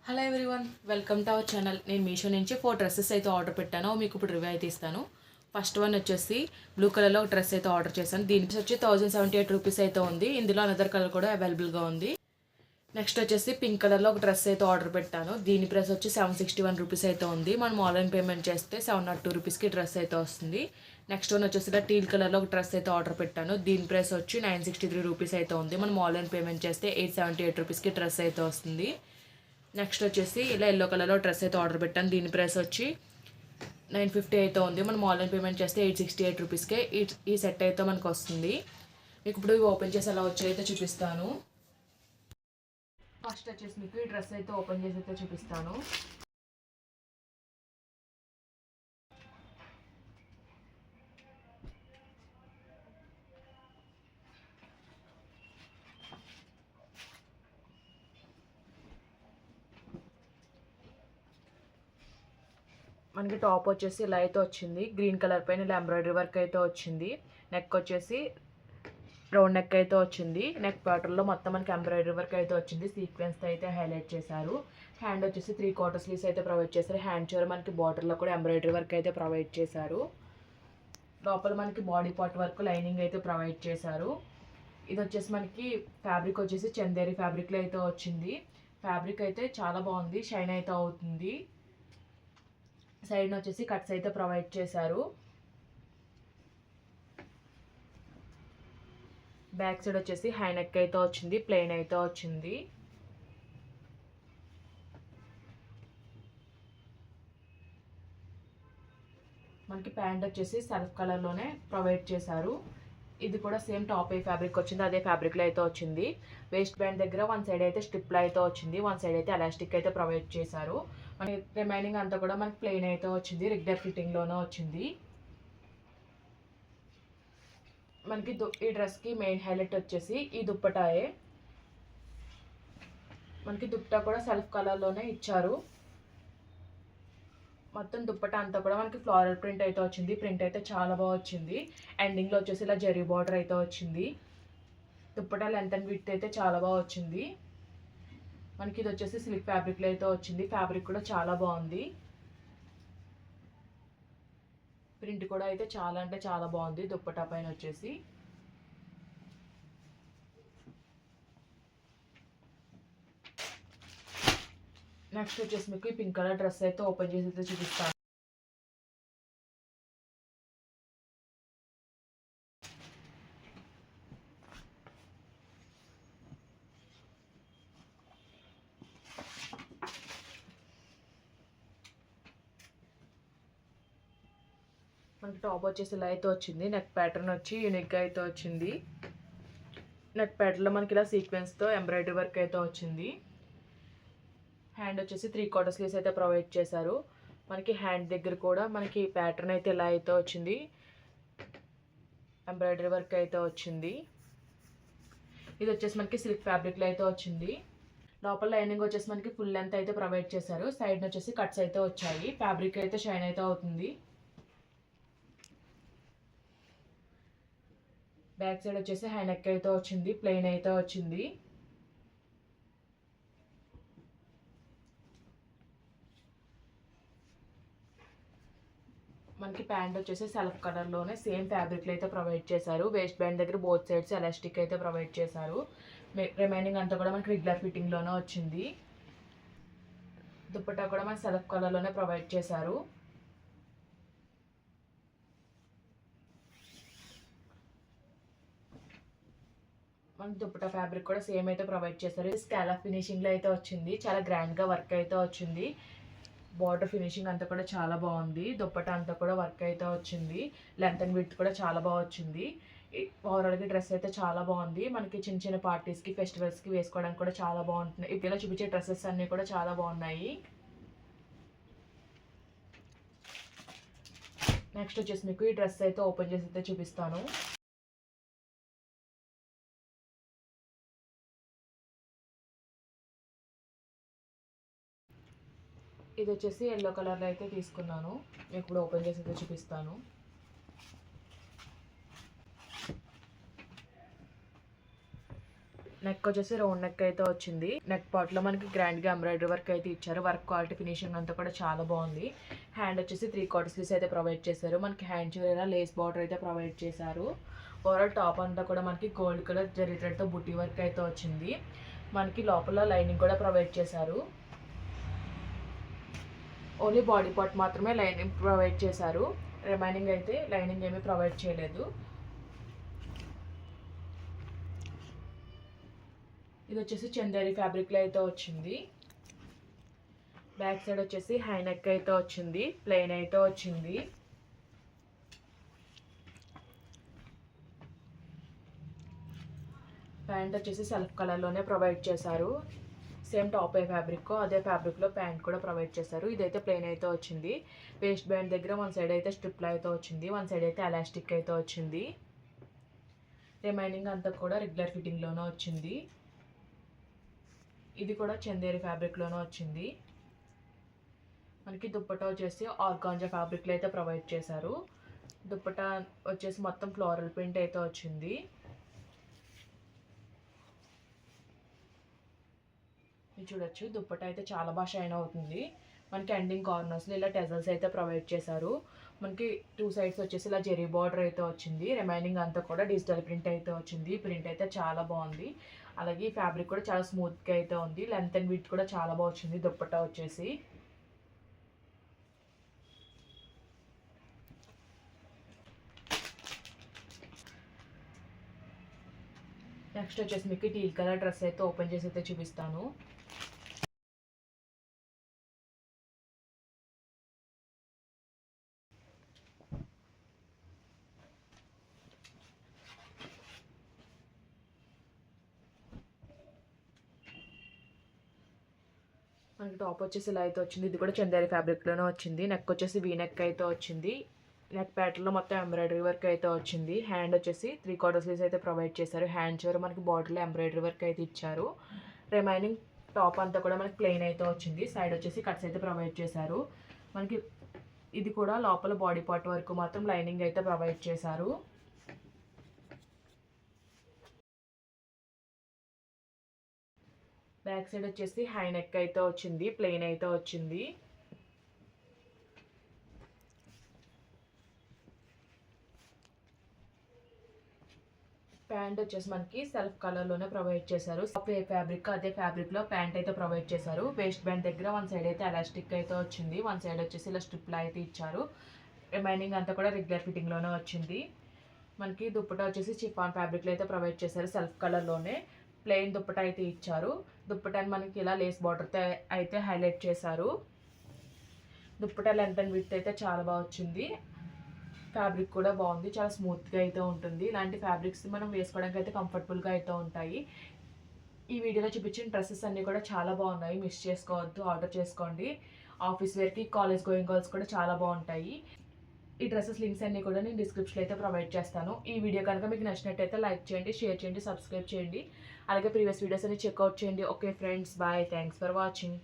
Hello everyone, welcome to our channel. నేను మీషో నుంచి 4 dresses అయితే ఆర్డర్ పెట్టాను. మీకు ఇప్పుడు రివ్యూ అయితే ఇస్తాను. ఫస్ట్ వన్ వచ్చేసి బ్లూ కలర్లో ఒక డ్రెస్ అయితే ఆర్డర్ చేశాను. దీనికి వచ్చి 1078 రూపీస్ అయితే ఉంది. ఇందులో అనదర్ కలర్ కూడా అవైలబుల్గా ఉంది. నెక్స్ట్ వచ్చేసి పింక్ కలర్లో ఒక డ్రెస్ అయితే ఆర్డర్ పెట్టాను. దీని ప్రైస్ వచ్చి 761 రూపీస్ అయితే ఉంది. మనం ఆన్లైన్ పేమెంట్ చేస్తే 702 రూపీస్కి డ్రెస్ అయితే వస్తుంది. నెక్స్ట్ వన్ వచ్చేసి ఇలా టీల్ కలర్లో ఒక డ్రెస్ అయితే ఆర్డర్ పెట్టాను. దీని ప్రైస్ వచ్చి 963 రూపీస్ అయితే ఉంది. మనం ఆన్లైన్ పేమెంట్ చేస్తే 878 రూపీస్కి డ్రెస్ అయితే వస్తుంది. నెక్స్ట్ వచ్చేసి ఇలా ఎల్లో కలర్లో డ్రెస్ అయితే ఆర్డర్ పెట్టాను. దీని ప్రైస్ వచ్చి 950 అయితే ఉంది. మనం ఆన్లైన్ పేమెంట్ చేస్తే 868 రూపీస్కే ఈ సెట్ అయితే మనకు వస్తుంది. మీకు ఇప్పుడు ఓపెన్ చేసి ఎలా వచ్చాయితే చూపిస్తాను. ఫస్ట్ వచ్చేసి మీకు ఈ డ్రెస్ అయితే ఓపెన్ చేసి అయితే చూపిస్తాను. మనకి టాప్ వచ్చేసి ఇలా అయితే వచ్చింది. గ్రీన్ కలర్ పైన ఇలా ఎంబ్రాయిడరీ వర్క్ అయితే వచ్చింది. నెక్ వచ్చేసి రౌండ్ నెక్ అయితే వచ్చింది. నెక్ ప్యాటర్న్లో మొత్తం మనకి ఎంబ్రాయిడరీ వర్క్ అయితే వచ్చింది. సీక్వెన్స్తో అయితే హైలైట్ చేశారు. హ్యాండ్ వచ్చేసి 3/4 స్లీవ్స్ అయితే ప్రొవైడ్ చేశారు. హ్యాండ్ చివర మనకి బార్డర్లో కూడా ఎంబ్రాయిడరీ వర్క్ అయితే ప్రొవైడ్ చేశారు. లోపల మనకి బాడీ పార్ట్ వర్క్ లైనింగ్ అయితే ప్రొవైడ్ చేశారు. ఇది వచ్చేసి మనకి ఫ్యాబ్రిక్ వచ్చేసి చందేరి ఫ్యాబ్రిక్లో అయితే వచ్చింది. ఫ్యాబ్రిక్ అయితే చాలా బాగుంది, షైన్ అయితే అవుతుంది. సైడ్ వచ్చేసి కట్స్ అయితే ప్రొవైడ్ చేశారు. బ్యాక్ సైడ్ వచ్చేసి హై నెక్ అయితే వచ్చింది, ప్లెయిన్ అయితే వచ్చింది. మనకి ప్యాంట్ వచ్చేసి సెల్ఫ్ కలర్లోనే ప్రొవైడ్ చేశారు. ఇది కూడా సేమ్ టాప్ ఏ ఫ్యాబ్రిక్ వచ్చింది, అదే ఫ్యాబ్రిక్లో అయితే వచ్చింది. వేస్ట్ బ్యాండ్ దగ్గర వన్ సైడ్ అయితే స్ట్రిప్లో అయితే వచ్చింది, వన్ సైడ్ అయితే ఎలాస్టిక్ అయితే ప్రొవైడ్ చేశారు. మనకి రిమైనింగ్ అంతా కూడా మనకి ప్లెయిన్ అయితే వచ్చింది, రెగ్యులర్ ఫిట్టింగ్లోనే వచ్చింది. మనకి ఈ డ్రెస్కి మెయిన్ హైలైట్ వచ్చేసి ఈ దుప్పటాయే. మనకి దుప్పటా కూడా సెల్ఫ్ కలర్లోనే ఇచ్చారు. మొత్తం దుప్పటా అంతా కూడా మనకి ఫ్లోరల్ ప్రింట్ అయితే వచ్చింది. ప్రింట్ అయితే చాలా బాగా వచ్చింది. ఎండింగ్లో వచ్చేసి ఇలా జరీ బార్డర్ అయితే వచ్చింది. దుప్పటా లెంత్ అండ్ విడ్త్ అయితే చాలా బాగా వచ్చింది. మనకి ఇది వచ్చేసి సిల్క్ ఫ్యాబ్రిక్లో అయితే వచ్చింది. ఫ్యాబ్రిక్ కూడా చాలా బాగుంది. ప్రింట్ కూడా అయితే చాలా అంటే చాలా బాగుంది దుప్పటా పైన వచ్చేసి. నెక్స్ట్ వచ్చేసి మీకు ఈ పింక్ కలర్ డ్రెస్ అయితే ఓపెన్ చేసి అయితే చూపిస్తాను. మనకి టాప్ వచ్చేసి ఇలా అయితే వచ్చింది. నెక్ ప్యాటర్న్ వచ్చి యూనిక్గా అయితే వచ్చింది. నెక్ ప్యాటర్న్లో మనకి ఇలా సీక్వెన్స్తో ఎంబ్రాయిడరీ వర్క్ అయితే వచ్చింది. హ్యాండ్ వచ్చేసి 3/4 స్లీవ్స్ అయితే ప్రొవైడ్ చేశారు. మనకి హ్యాండ్ దగ్గర కూడా మనకి ప్యాటర్న్ అయితే ఇలా అయితే వచ్చింది, ఎంబ్రాయిడరీ వర్క్ అయితే వచ్చింది. ఇది వచ్చేసి మనకి సిల్క్ ఫ్యాబ్రిక్లో అయితే వచ్చింది. లోపల లైనింగ్ వచ్చేసి మనకి ఫుల్ లెంత్ అయితే ప్రొవైడ్ చేశారు. సైడ్ వచ్చేసి కట్స్ అయితే వచ్చాయి. ఫ్యాబ్రిక్ అయితే షైన్ అయితే అవుతుంది. బ్యాక్ సైడ్ వచ్చేసి హై నెక్ అయితే వచ్చింది, ప్లెయిన్ అయితే వచ్చింది. మనకి ప్యాంట్ వచ్చేసి సెల్ఫ్ కలర్లోనే సేమ్ ఫ్యాబ్రిక్లో అయితే ప్రొవైడ్ చేశారు. వేస్ట్ బ్యాండ్ దగ్గర బోత్ సైడ్స్ ఎలాస్టిక్ అయితే ప్రొవైడ్ చేశారు. రిమైనింగ్ అంతా కూడా మనకి రెగ్యులర్ ఫిట్టింగ్లోనే వచ్చింది. దుప్పట్టా కూడా మనకి సెల్ఫ్ కలర్లోనే ప్రొవైడ్ చేశారు. మనకి దుప్పట్టా ఫ్యాబ్రిక్ కూడా సేమ్ అయితే ప్రొవైడ్ చేశారు. స్కాలప్ ఫినిషింగ్లో అయితే వచ్చింది. చాలా గ్రాండ్గా వర్క్ అయితే వచ్చింది. బార్డర్ ఫినిషింగ్ అంతా కూడా చాలా బాగుంది. దుప్పట్టా అంతా కూడా వర్క్ అయితే వచ్చింది. లెంత్ అండ్ విడ్త్ కూడా చాలా బాగా వచ్చింది. ఓవరాల్గా డ్రెస్ అయితే చాలా బాగుంది. మనకి చిన్న చిన్న పార్టీస్కి, ఫెస్టివల్స్కి వేసుకోవడానికి కూడా చాలా బాగుంటుంది. ఇప్పుడు చూపించే డ్రెస్సెస్ అన్నీ కూడా చాలా బాగున్నాయి. నెక్స్ట్ వచ్చేసి మీకు ఈ డ్రెస్ అయితే ఓపెన్ చేసి అయితే చూపిస్తాను. ఇది వచ్చేసి ఎల్లో కలర్లో అయితే తీసుకున్నాను. మీకు ఇప్పుడు ఓపెన్ చేసి అయితే చూపిస్తాను. నెక్ వచ్చేసి రౌండ్ నెక్ అయితే వచ్చింది. నెక్ పార్ట్లో మనకి గ్రాండ్గా ఎంబ్రాయిడరీ వర్క్ అయితే ఇచ్చారు. వర్క్ క్వాలిటీ ఫినిషింగ్ అంతా కూడా చాలా బాగుంది. హ్యాండ్ వచ్చేసి 3/4 స్లీవ్స్ అయితే ప్రొవైడ్ చేశారు. మనకి హ్యాండ్ చివర లేస్ బార్డర్ అయితే ప్రొవైడ్ చేశారు. ఓవరాల్ టాప్ అంతా కూడా మనకి గోల్డ్ కలర్ జరీ థ్రెడ్తో బుట్టి వర్క్ అయితే వచ్చింది. మనకి లోపల లైనింగ్ కూడా ప్రొవైడ్ చేశారు. ఓన్లీ బాడీ పార్ట్ మాత్రమే లైనింగ్ ప్రొవైడ్ చేశారు. రిమైనింగ్ అయితే లైనింగ్ ఏమీ ప్రొవైడ్ చేయలేదు. ఇది వచ్చేసి చందేరి ఫ్యాబ్రిక్లో అయితే వచ్చింది. బ్యాక్ సైడ్ వచ్చేసి హై నెక్ అయితే వచ్చింది. ప్లెయిన్ అయితే వచ్చింది. ప్యాంట్ వచ్చేసి సెల్ఫ్ కలర్లోనే ప్రొవైడ్ చేశారు. సేమ్ టాప్ ఏ ఫ్యాబ్రిక్ అదే ఫ్యాబ్రిక్లో ప్యాంట్ కూడా ప్రొవైడ్ చేశారు. ఇదైతే ప్లెయిన్ అయితే వచ్చింది. వేస్ట్ బ్యాండ్ దగ్గర వన్ సైడ్ అయితే స్ట్రిప్లో అయితే వచ్చింది. వన్ సైడ్ అయితే ఎలాస్టిక్ అయితే వచ్చింది. రిమైనింగ్ అంతా కూడా రెగ్యులర్ ఫిట్టింగ్లోనే వచ్చింది. ఇది కూడా చందేరి ఫ్యాబ్రిక్లోనే వచ్చింది. మనకి దుప్పటా వచ్చేసి ఆర్గాంజా ఫ్యాబ్రిక్లో అయితే ప్రొవైడ్ చేశారు. దుప్పటా వచ్చేసి మొత్తం ఫ్లోరల్ ప్రింట్ అయితే వచ్చింది. ఇది చూడొచ్చు, దుప్పటా అయితే చాలా బాగా షైన్ అవుతుంది. మనకి ఎండింగ్ కార్నర్స్లో ఇలా టెజల్స్ అయితే ప్రొవైడ్ చేశారు. మనకి 2 సైడ్స్ వచ్చేసి ఇలా జెరీ బార్డర్ అయితే వచ్చింది. రిమైనింగ్ అంతా కూడా డిజిటల్ ప్రింట్ అయితే వచ్చింది. ప్రింట్ అయితే చాలా బాగుంది. అలాగే ఫ్యాబ్రిక్ కూడా చాలా స్మూత్గా అయితే ఉంది. లెంత్ అండ్ విడ్త్ కూడా చాలా బాగా వచ్చింది దుప్పటా వచ్చేసి. నెక్స్ట్ వచ్చేసి మీకు టీల్ కలర్ డ్రెస్ అయితే ఓపెన్ చేసి అయితే చూపిస్తాను. మనకి టాప్ వచ్చేసి ఇలా అయితే వచ్చింది. ఇది కూడా చందేరి ఫ్యాబ్రిక్లోనే వచ్చింది. నెక్ వచ్చేసి వీ నెక్ అయితే వచ్చింది. నెక్ ప్యాటర్న్లో మొత్తం ఎంబ్రాయిడరీ వర్క్ అయితే వచ్చింది. హ్యాండ్ వచ్చేసి 3/4 స్లీవ్స్ అయితే ప్రొవైడ్ చేశారు. హ్యాండ్ చివర మనకి బార్డర్లో ఎంబ్రాయిడరీ వర్క్ అయితే ఇచ్చారు. రిమైనింగ్ టాప్ అంతా కూడా మనకి ప్లెయిన్ అయితే వచ్చింది. సైడ్ వచ్చేసి కట్స్ అయితే ప్రొవైడ్ చేశారు. మనకి ఇది కూడా లోపల బాడీ పార్ట్ వరకు మాత్రం లైనింగ్ అయితే ప్రొవైడ్ చేశారు. బ్యాక్ సైడ్ వచ్చేసి హై నెక్ అయితే వచ్చింది. ప్లెయిన్ అయితే వచ్చింది. ప్యాంట్ వచ్చేసి మనకి సెల్ఫ్ కలర్లోనే ప్రొవైడ్ చేశారు. ఫ్యాబ్రిక్ అదే ఫ్యాబ్రిక్లో ప్యాంట్ అయితే ప్రొవైడ్ చేశారు. వేస్ట్ బ్యాండ్ దగ్గర వన్ సైడ్ అయితే ఎలాస్టిక్ అయితే వచ్చింది. వన్ సైడ్ వచ్చేసి ఇలా స్ట్రిప్లా అయితే ఇచ్చారు. రిమైనింగ్ అంతా కూడా రెగ్యులర్ ఫిట్టింగ్లోనే వచ్చింది. మనకి దుప్పటా వచ్చేసి చిఫాన్ ఫ్యాబ్రిక్లో అయితే ప్రొవైడ్ చేశారు. సెల్ఫ్ కలర్లోనే ప్లెయిన్ దుప్పటా అయితే ఇచ్చారు. దుప్పటాని మనకి ఇలా లేస్ బార్డర్తో అయితే హైలైట్ చేశారు. దుప్పటా లెంత్ అండ్ విడ్త్ అయితే చాలా బాగా వచ్చింది. ఫ్యాబ్రిక్ కూడా బాగుంది. చాలా స్మూత్గా అయితే ఉంటుంది. ఇలాంటి ఫ్యాబ్రిక్స్ మనం వేసుకోవడానికి అయితే కంఫర్టబుల్గా అయితే ఉంటాయి. ఈ వీడియోలో చూపించిన డ్రెస్సెస్ అన్నీ కూడా చాలా బాగున్నాయి. మిస్ చేసుకోవద్దు, ఆర్డర్ చేసుకోండి. ఆఫీస్ వేర్కి, కాలేజ్ గోయింగ్ గర్ల్స్ కూడా చాలా బాగుంటాయి. ఈ డ్రెస్సెస్ లింక్స్ అన్నీ కూడా నేను డిస్క్రిప్షన్లో అయితే ప్రొవైడ్ చేస్తాను. ఈ వీడియో కనుక మీకు నచ్చినట్టయితే లైక్ చేయండి, షేర్ చేయండి, సబ్స్క్రైబ్ చేయండి. అలాగే ప్రీవియస్ వీడియోస్ అన్ని చెక్అవుట్ చేయండి. Okay friends, bye. Thanks for watching.